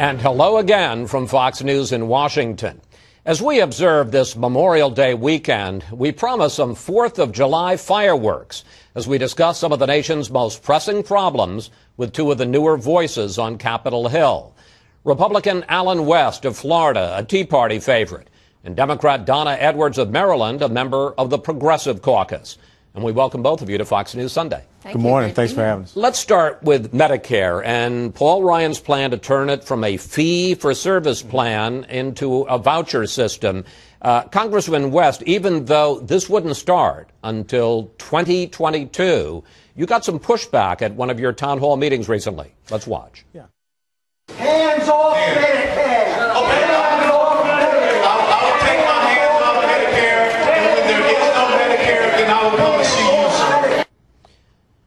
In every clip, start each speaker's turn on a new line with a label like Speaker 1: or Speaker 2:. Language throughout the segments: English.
Speaker 1: And hello again from Fox News in Washington. As we observe this Memorial Day weekend, we promise some 4th of July fireworks as we discuss some of the nation's most pressing problems with two of the newer voices on Capitol Hill. Republican Allen West of Florida, a Tea Party favorite, and Democrat Donna Edwards of Maryland, a member of the Progressive Caucus. And we welcome both of you to Fox News Sunday.
Speaker 2: Good morning. Thanks for having us.
Speaker 1: Let's start with Medicare and Paul Ryan's plan to turn it from a fee-for-service plan into a voucher system. Congressman West, even though this wouldn't start until 2022, you got some pushback at one of your town hall meetings recently. Let's watch.
Speaker 3: Yeah. Hands off Medicare! Hands off Medicare!
Speaker 4: I will take my hands off Medicare, and when there is no Medicare, then I will come and see you, sir.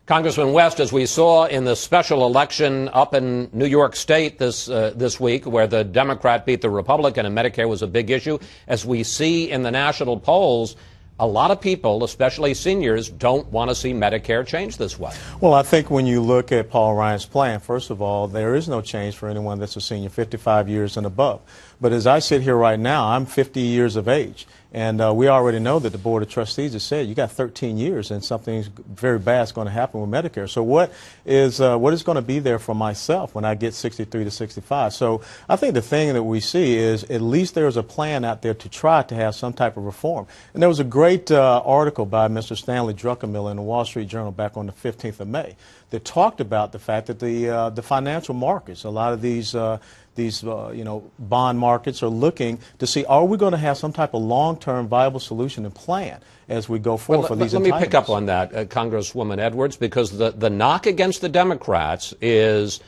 Speaker 1: Congressman West, as we saw in the special election up in New York State this week, where the Democrat beat the Republican and Medicare was a big issue, as we see in the national polls, a lot of people, especially seniors, don't want to see Medicare change this way.
Speaker 2: Well, I think when you look at Paul Ryan's plan, first of all, there is no change for anyone that's a senior 55 years and above. But as I sit here right now, I'm 50 years of age. And we already know that the Board of Trustees has said you got 13 years and something very bad is going to happen with Medicare. So what is going to be there for myself when I get 63 to 65? So I think the thing that we see is at least there's a plan out there to try to have some type of reform. And there was a great article by Mr. Stanley Druckenmiller in the Wall Street Journal back on the 15th of May that talked about the fact that the financial markets, a lot of these bond markets are looking to see, are we going to have some type of long-term viable solution and plan as we go forward for these entitlements?
Speaker 1: Let me pick up on that, Congresswoman Edwards, because the knock against the Democrats is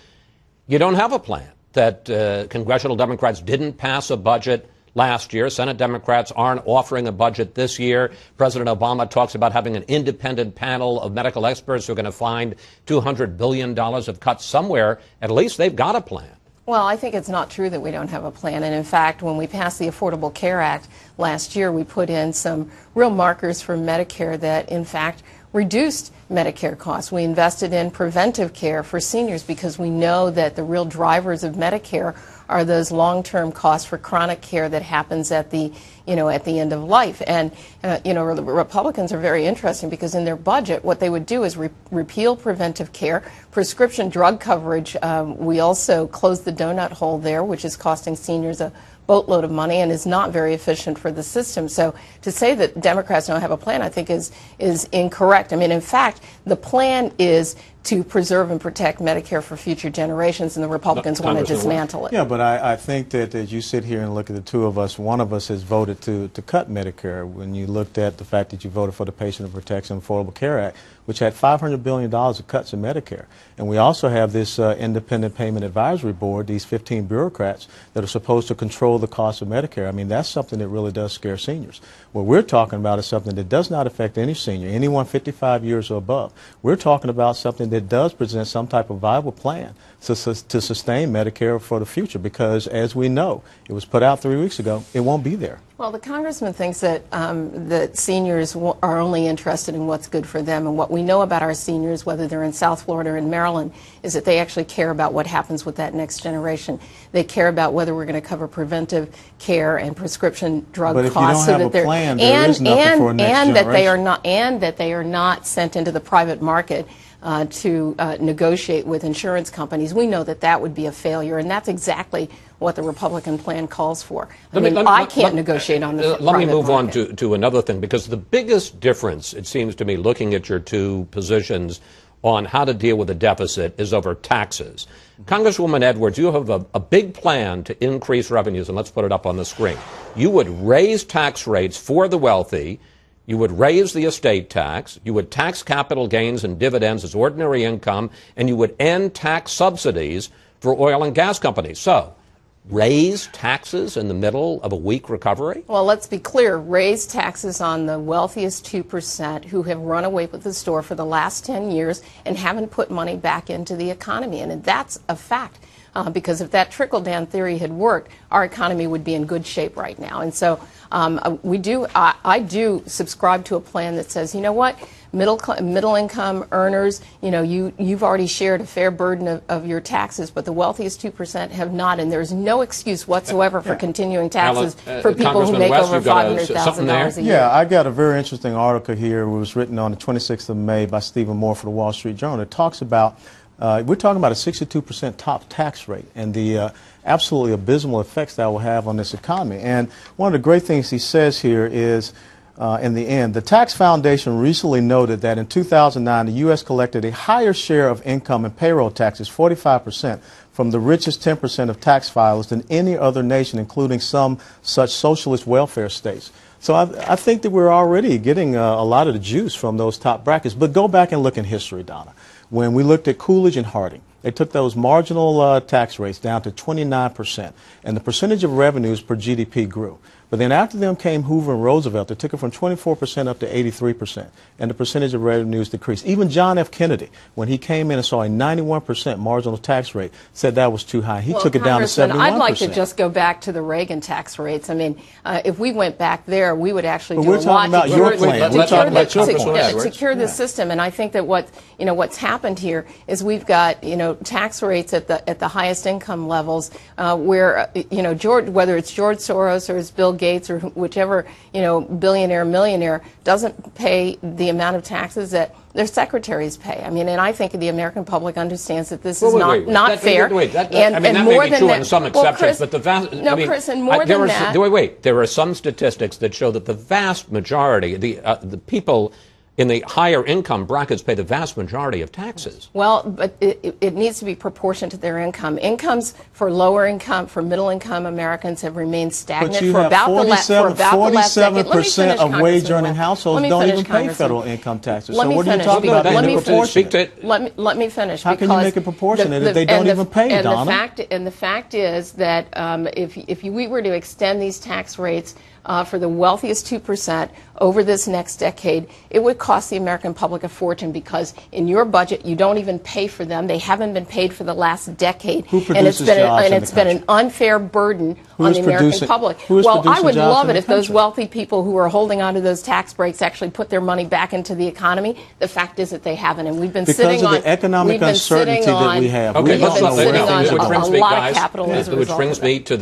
Speaker 1: you don't have a plan, that congressional Democrats didn't pass a budget last year. Senate Democrats aren't offering a budget this year. President Obama talks about having an independent panel of medical experts who are going to find $200 billion of cuts somewhere. At least they've got a plan.
Speaker 5: Well, I think it's not true that we don't have a plan. And in fact, when we passed the Affordable Care Act last year, we put in some real markers for Medicare that, in fact, reduced Medicare costs. We invested in preventive care for seniors because we know that the real drivers of Medicare are those long-term costs for chronic care that happens at the end of life. And, the Republicans are very interesting because in their budget, what they would do is repeal preventive care, prescription drug coverage. We also closed the donut hole there, which is costing seniors a boatload of money and is not very efficient for the system. So to say that Democrats don't have a plan, I think is incorrect. I mean, in fact, the plan is to preserve and protect Medicare for future generations, and the Republicans want to dismantle it.
Speaker 2: Yeah, but I think that as you sit here and look at the two of us, one of us has voted to cut Medicare. When you looked at the fact that you voted for the Patient Protection Affordable Care Act, which had $500 billion of cuts in Medicare. And we also have this Independent Payment Advisory Board, these 15 bureaucrats that are supposed to control the cost of Medicare. I mean, that's something that really does scare seniors. What we're talking about is something that does not affect any senior, anyone 55 years or above. We're talking about something that does present some type of viable plan to sustain Medicare for the future, because as we know, it was put out 3 weeks ago, it won't be there.
Speaker 5: Well, the congressman thinks that that seniors are only interested in what's good for them, and what we know about our seniors, whether they're in South Florida or in Maryland, is that they actually care about what happens with that next generation. They care about whether we're going to cover preventive care and prescription drug
Speaker 2: but
Speaker 5: costs,
Speaker 2: so that they're
Speaker 5: that they are not sent into the private market to negotiate with insurance companies. We know that that would be a failure, and that's exactly what the Republican plan calls for. I can't negotiate on the private market.
Speaker 1: Let me move on to another thing, because the biggest difference, it seems to me, looking at your two positions on how to deal with the deficit is over taxes. Congresswoman Edwards, you have a big plan to increase revenues, and let's put it up on the screen. You would raise tax rates for the wealthy. You would raise the estate tax, you would tax capital gains and dividends as ordinary income, and you would end tax subsidies for oil and gas companies. So, raise taxes in the middle of a weak recovery?
Speaker 5: Well, let's be clear. Raise taxes on the wealthiest 2% who have run away with the store for the last 10 years and haven't put money back into the economy. And that's a fact. because if that trickle-down theory had worked, our economy would be in good shape right now. And so I do subscribe to a plan that says, you know what, middle income earners, you know, you've already shared a fair burden of your taxes, but the wealthiest 2% have not, and there's no excuse whatsoever for continuing taxes for people who make over $500,000 a year.
Speaker 2: Yeah, I got a very interesting article here. It was written on the 26th of May by Stephen Moore for the Wall Street Journal. It talks about, we're talking about a 62% top tax rate and the absolutely abysmal effects that will have on this economy. And one of the great things he says here is, in the end, the Tax Foundation recently noted that in 2009, the U.S. collected a higher share of income and payroll taxes, 45%, from the richest 10% of tax filers than any other nation, including some such socialist welfare states. So I think that we're already getting a lot of the juice from those top brackets. But go back and look in history, Donna. When we looked at Coolidge and Harding, they took those marginal tax rates down to 29%, and the percentage of revenues per GDP grew. But then after them came Hoover and Roosevelt. They took it from 24% up to 83%, and the percentage of revenues decreased. Even John F. Kennedy, when he came in and saw a 91% marginal tax rate, said that was too high. He took it down to 71%.
Speaker 5: I'd like to just go back to the Reagan tax rates. I mean, if we went back there, we would actually do a lot to cure the system. And I think that what's happened here is we've got tax rates at the highest income levels, where whether it's George Soros or it's Bill Gates or whichever billionaire, millionaire doesn't pay the amount of taxes that their secretaries pay. I mean, and I think the American public understands that this is not fair.
Speaker 1: And more than that, in some exceptions, but the vast.
Speaker 5: Chris, and more than that.
Speaker 1: There are some statistics that show that the vast majority, the people in the higher income brackets pay the vast majority of taxes.
Speaker 5: Well, but it needs to be proportionate to their income. Incomes for lower income, for middle income Americans have remained stagnant for about the last decade.
Speaker 2: 47% of wage earning households don't even pay federal income taxes. So what are you talking about?
Speaker 5: Let me finish.
Speaker 2: How can you make it proportionate if they don't even pay, Donna?
Speaker 5: And the fact is that if we were to extend these tax rates for the wealthiest 2% over this next decade, it would cost the American public a fortune, because in your budget you don't even pay for them. They haven't been paid for the last decade, and it's been an unfair burden on the American public. Well, I would love it if those wealthy people who are holding onto those tax breaks actually put their money back into the economy. The fact is that they haven't, and we've been sitting on
Speaker 2: the economic uncertainty that we have.
Speaker 1: Okay,
Speaker 5: we've been sitting on a lot of capital as a result of that.
Speaker 1: Which brings me to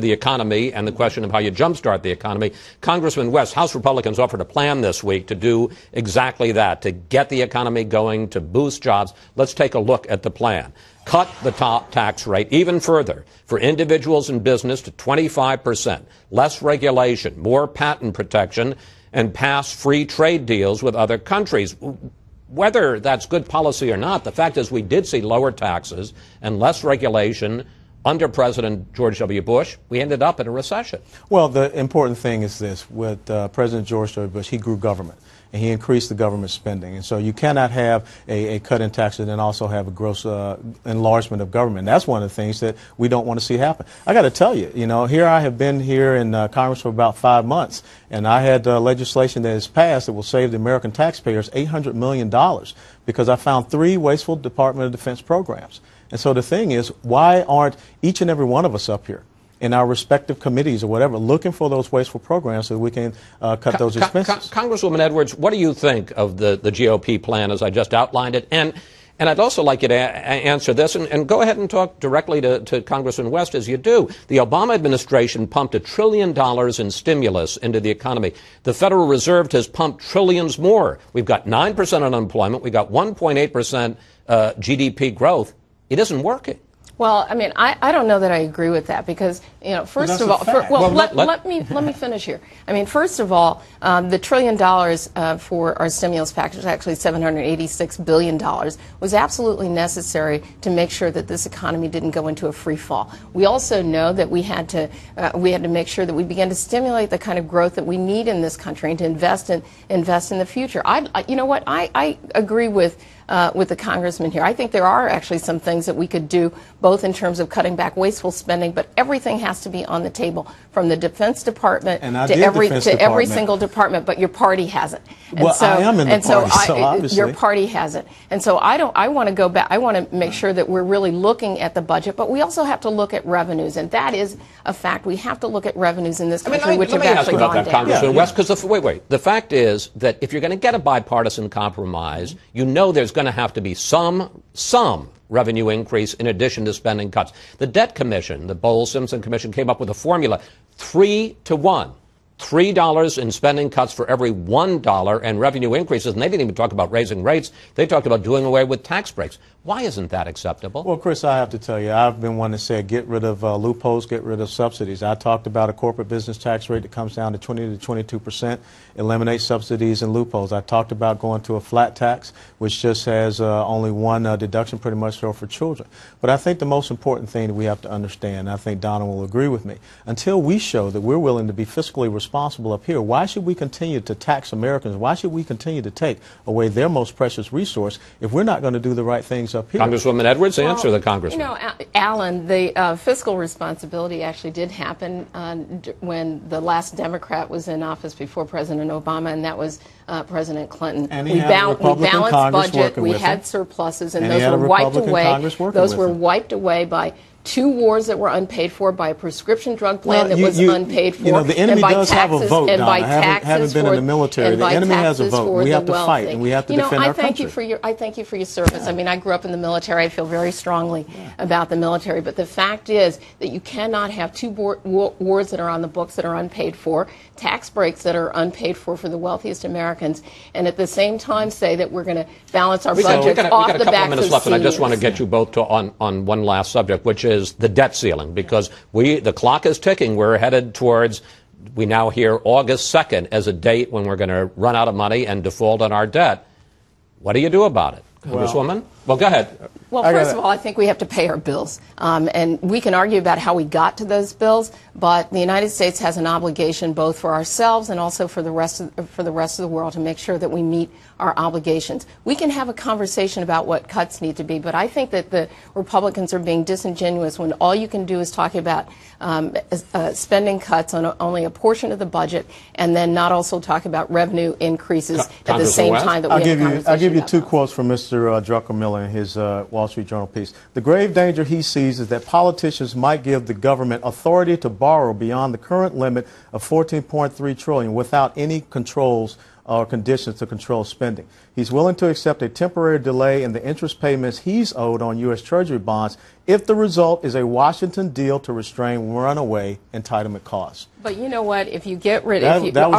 Speaker 1: the economy and the question of how you jumpstart the economy. Congressman West, House Republicans offered a plan this week to do exactly that, to get the economy going, to boost jobs. Let's take a look at the plan. Cut the top tax rate even further for individuals and business to 25%, less regulation, more patent protection, and pass free trade deals with other countries. Whether that's good policy or not, the fact is we did see lower taxes and less regulation under President George W. Bush. We ended up in a recession.
Speaker 2: Well, the important thing is this. With President George W. Bush, he grew government, and he increased the government spending. And so you cannot have a cut in taxes and then also have a gross enlargement of government. And that's one of the things that we don't want to see happen. I got to tell you, here I have been here in Congress for about 5 months, and I had legislation that has passed that will save the American taxpayers $800 million because I found 3 wasteful Department of Defense programs. And so the thing is, why aren't each and every one of us up here in our respective committees or whatever looking for those wasteful programs so that we can cut those expenses?
Speaker 1: Congresswoman Edwards, what do you think of the GOP plan as I just outlined it? And I'd also like you to answer this, and go ahead and talk directly to Congressman West as you do. The Obama administration pumped $1 trillion in stimulus into the economy. The Federal Reserve has pumped trillions more. We've got 9% unemployment. We've got 1.8% GDP growth. It isn't working.
Speaker 5: Well, I mean, I don't know that I agree with that, because, first of all, let me finish here. I mean, first of all, the $1 trillion for our stimulus package, actually $786 billion, was absolutely necessary to make sure that this economy didn't go into a free fall. We also know that we had to make sure that we began to stimulate the kind of growth that we need in this country and to invest in the future. You know what? I agree with with the congressman here. I think there are actually some things that we could do, both in terms of cutting back wasteful spending, but everything has to be on the table, from the Defense Department to every single department. But your party hasn't. And
Speaker 2: well,
Speaker 5: so,
Speaker 2: I am in the party, so obviously
Speaker 5: your party hasn't. And so I want to go back. I want to make sure that we're really looking at the budget, but we also have to look at revenues, and that is a fact. We have to look at revenues in this country, which have actually gone down.
Speaker 1: Congressman West, because wait. The fact is that if you're going to get a bipartisan compromise, you know there's going to have to be some revenue increase in addition to spending cuts. The Debt Commission, the Bowles-Simpson Commission, came up with a formula 3-to-1. $3 in spending cuts for every $1 and revenue increases. And they didn't even talk about raising rates. They talked about doing away with tax breaks. Why isn't that acceptable?
Speaker 2: Well, Chris, I have to tell you, I've been one that said get rid of loopholes, get rid of subsidies. I talked about a corporate business tax rate that comes down to 20 to 22%, eliminate subsidies and loopholes. I talked about going to a flat tax, which just has only one deduction pretty much for children. But I think the most important thing that we have to understand, and I think Donna will agree with me, until we show that we're willing to be fiscally responsible up here, why should we continue to tax Americans? Why should we continue to take away their most precious resource if we're not going to do the right things up here?
Speaker 1: Congresswoman Edwards, answer the congressman.
Speaker 5: You know, Alan, the fiscal responsibility actually did happen when the last Democrat was in office before President Obama, and that was President Clinton.
Speaker 2: And we balanced budget,
Speaker 5: we had surpluses, and those were wiped away. Those were wiped away by 2 wars that were unpaid for, by a prescription drug plan that was unpaid for.
Speaker 2: You know, the enemy does have a vote,
Speaker 5: and by
Speaker 2: Donna.
Speaker 5: taxes
Speaker 2: haven't been in the military. The enemy has a vote. We have to
Speaker 5: wealthy.
Speaker 2: fight, and we have to defend our country.
Speaker 5: I thank you for your service. I mean, I grew up in the military. I feel very strongly about the military. But the fact is that you cannot have 2 wars that are on the books that are unpaid for, tax breaks that are unpaid for the wealthiest Americans, and at the same time say that we're going to balance our budget off the backs of seniors.
Speaker 1: We got a couple of minutes left, and I just want to get you both on one last subject, which is the debt ceiling, because the clock is ticking. We're headed towards, we now hear August 2nd as a date when we're going to run out of money and default on our debt. What do you do about it, Congresswoman? Well, go ahead.
Speaker 5: Well, first of all, I think we have to pay our bills. And we can argue about how we got to those bills, but the United States has an obligation both for ourselves and also for the rest of the world to make sure that we meet our obligations. We can have a conversation about what cuts need to be, but I think that the Republicans are being disingenuous when all you can do is talk about spending cuts on only a portion of the budget and then not also talk about revenue increases at the same time that we have a conversation.
Speaker 2: I'll give you 2 quotes from Mr. Druckenmiller in his Wall Street Journal piece. The grave danger he sees is that politicians might give the government authority to borrow beyond the current limit of $14.3 trillion without any controls or conditions to control spending. He's willing to accept a temporary delay in the interest payments he's owed on U.S. Treasury bonds if the result is a Washington deal to restrain runaway entitlement costs.
Speaker 5: But you know what? If you get rid
Speaker 2: of
Speaker 5: on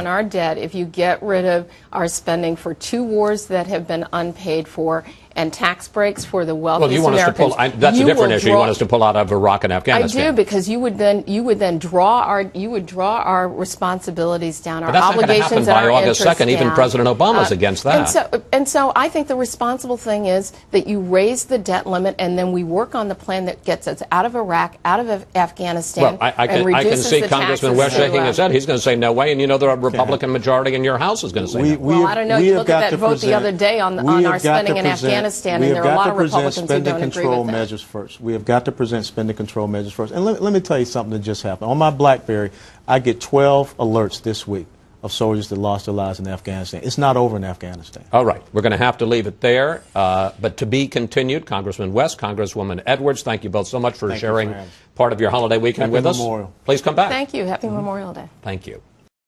Speaker 5: our debt, if you get rid of our spending for 2 wars that have been unpaid for and tax breaks for the wealthiest Americans,
Speaker 1: that's a different issue. You want us to pull out of Iraq and Afghanistan.
Speaker 5: I do, because you would then draw our responsibilities down, our obligations, and our
Speaker 1: August 2nd, even President Obama's against that.
Speaker 5: And so I think the responsible thing is that you raise the debt limit and then we work on the plan that gets us out of Iraq, out of Afghanistan,
Speaker 1: I can see Congressman West shaking his head. He's going to say no way, and you know the Republican majority in your House is going to say no.
Speaker 5: Well, I don't know. You look at that vote the other day on our spending in Afghanistan, and there are a lot of Republicans who don't agree with that.
Speaker 2: Measures first. We have got to present spending control measures first. And let me tell you something that just happened. On my BlackBerry, I get 12 alerts this week of soldiers that lost their lives in Afghanistan. It's not over in Afghanistan.
Speaker 1: All right. We're going to have to leave it there. But to be continued, Congressman West, Congresswoman Edwards, thank you both so much for sharing part of your holiday weekend with us.
Speaker 2: Memorial.
Speaker 1: Please come back.
Speaker 5: Thank you. Happy Memorial Day.
Speaker 1: Thank you.